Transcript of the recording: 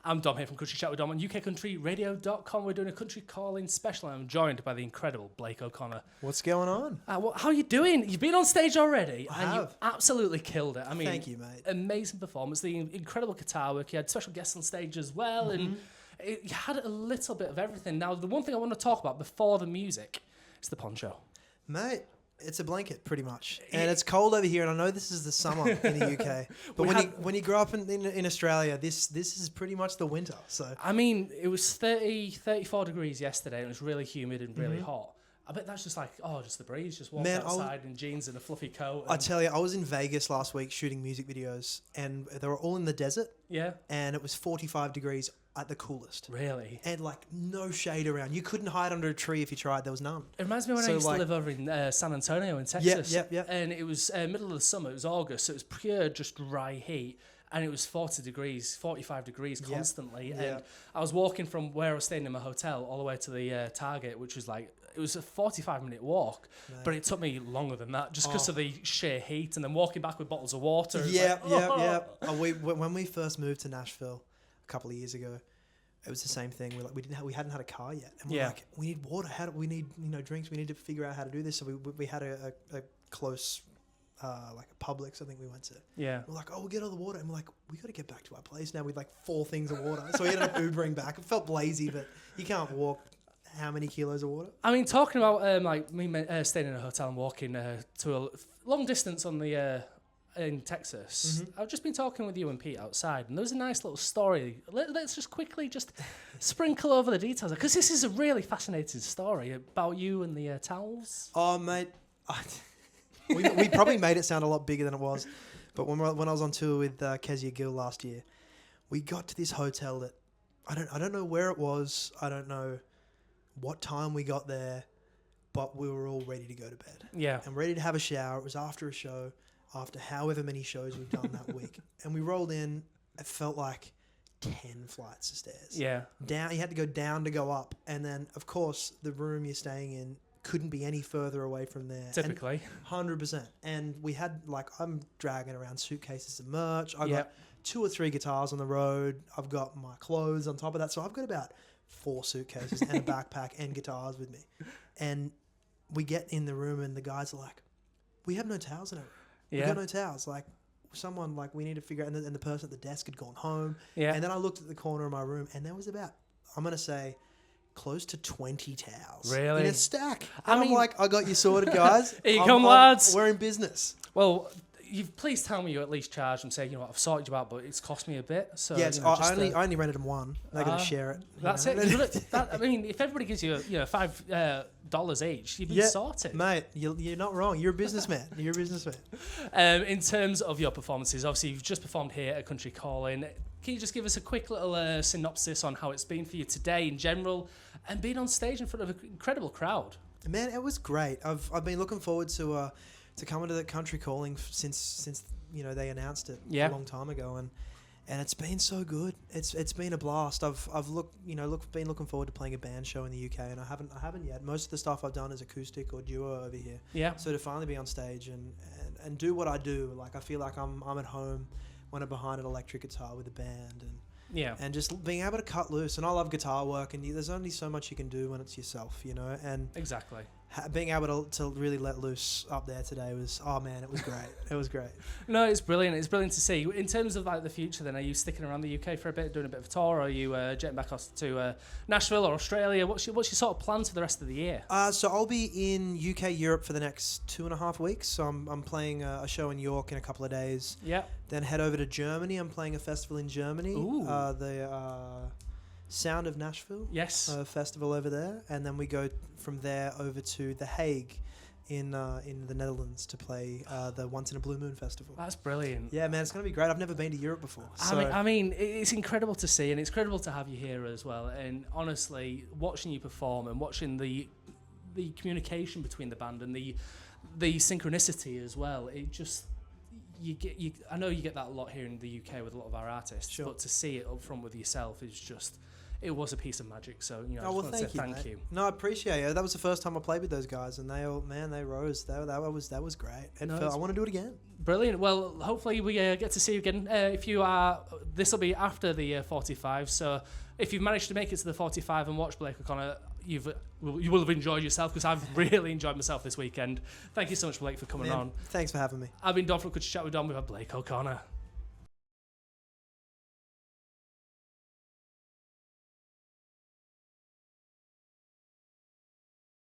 I'm Dom here from Country Chat with Dom on UKCountryRadio.com. We're doing a country calling special and I'm joined by the incredible Blake O'Connor. What's going on? How are you doing? You've been on stage already I and have. you absolutely killed it. I mean, Thank you, mate. Amazing performance, the incredible guitar work. You had special guests on stage as well and you had a little bit of everything. Now, the one thing I want to talk about before the music is the poncho. Mate, it's a blanket, pretty much. And it's cold over here, and I know this is the summer in the UK. But when you grow up in Australia, this is pretty much the winter. So I mean, it was 34 degrees yesterday, and it was really humid and really hot. I bet that's just like, just the breeze, just walk outside in jeans and a fluffy coat. I tell you, I was in Vegas last week shooting music videos, and they were all in the desert. Yeah. And it was 45 degrees at the coolest. Really? And like no shade around. You couldn't hide under a tree if you tried. There was none. It reminds me when I used to live over in San Antonio in Texas. Yeah. And it was middle of the summer. It was August. So it was pure just dry heat. And it was 40 degrees, 45 degrees constantly. Yeah. And I was walking from where I was staying in my hotel all the way to the Target, which was like, it was a 45-minute walk. Right. But it took me longer than that just because of the sheer heat. And then walking back with bottles of water. Yeah. When we first moved to Nashville a couple of years ago, it was the same thing. We hadn't had a car yet, and we're like, we need water. We need drinks. We need to figure out how to do this. So we had a close like a Publix, I think we went to. Yeah. We're like, we'll get all the water, and we're like, we got to get back to our place now with like 4 things of water. So we ended up Ubering back. It felt lazy, but you can't walk how many kilos of water? I mean, talking about like me staying in a hotel and walking to a long distance on the. In Texas, I've just been talking with you and Pete outside, and there was a nice little story. Let's just quickly sprinkle over the details, because this is a really fascinating story about you and the towels. Oh, mate, we probably made it sound a lot bigger than it was. But when I was on tour with Kezia Gill last year, we got to this hotel that I don't know where it was. I don't know what time we got there, but we were all ready to go to bed. Yeah, and ready to have a shower. It was after a show. After however many shows we've done that week. And we rolled in, it felt like 10 flights of stairs. Yeah. Down, you had to go down to go up. And then, of course, the room you're staying in couldn't be any further away from there. Typically. 100%. And we had, I'm dragging around suitcases of merch. I've got 2 or 3 guitars on the road. I've got my clothes on top of that. So I've got about 4 suitcases and a backpack and guitars with me. And we get in the room and the guys are like, we have no towels in our room. We've got no towels. We need to figure out. And the person at the desk had gone home. Yeah. And then I looked at the corner of my room, and there was about, I'm going to say, close to 20 towels. Really? In a stack. And I'm like, I got you sorted, guys. Here you come, lads. We're in business. Well, please tell me you at least charged and say, I've sorted you out, but it's cost me a bit. So yes, I only rented them one. They're going to share it. That's it. If everybody gives you $5 each, you've been sorted. Mate, you're not wrong. You're a businessman. In terms of your performances, obviously you've just performed here at Country Calling. Can you just give us a quick little synopsis on how it's been for you today in general and being on stage in front of an incredible crowd? Man, it was great. I've been looking forward to coming to the Country Calling since they announced it a long time ago, and it's been so good. It's been a blast. I've been looking forward to playing a band show in the UK, and I haven't yet. Most of the stuff I've done is acoustic or duo over here. Yeah. So to finally be on stage and do what I do, I feel like I'm at home when I'm behind an electric guitar with a band, and just being able to cut loose. And I love guitar work, and there's only so much you can do when it's yourself, and exactly. Being able to really let loose up there today was, it was great. It was great. No, it's brilliant. It's brilliant to see. In terms of the future then, are you sticking around the UK for a bit, doing a bit of a tour, or are you jetting back off to Nashville or Australia? What's your sort of plans for the rest of the year? So I'll be in UK, Europe for the next 2.5 weeks. So I'm playing a show in York in a couple of days. Yeah. Then head over to Germany. I'm playing a festival in Germany. Ooh. The Sound of Nashville. Yes. Festival over there, and then we go from there over to The Hague in the Netherlands to play the Once in a Blue Moon Festival. That's brilliant. Yeah, man, it's going to be great. I've never been to Europe before. So. I mean, it's incredible to see, and it's incredible to have you here as well. And honestly, watching you perform and watching the communication between the band and the synchronicity as well, it just... I know you get that a lot here in the UK with a lot of our artists, but to see it up front with yourself is just... it was a piece of magic. So, I just well, want to say thank you. No, I appreciate it. That was the first time I played with those guys, and they rose. That was great. I want to do it again. Brilliant. Well, hopefully we get to see you again. This will be after the 45. So if you've managed to make it to the 45 and watch Blake O'Connor, you will have enjoyed yourself, because I've really enjoyed myself this weekend. Thank you so much, Blake, for coming on. Thanks for having me. I've been Don from Could You Chat with Don. We've had Blake O'Connor.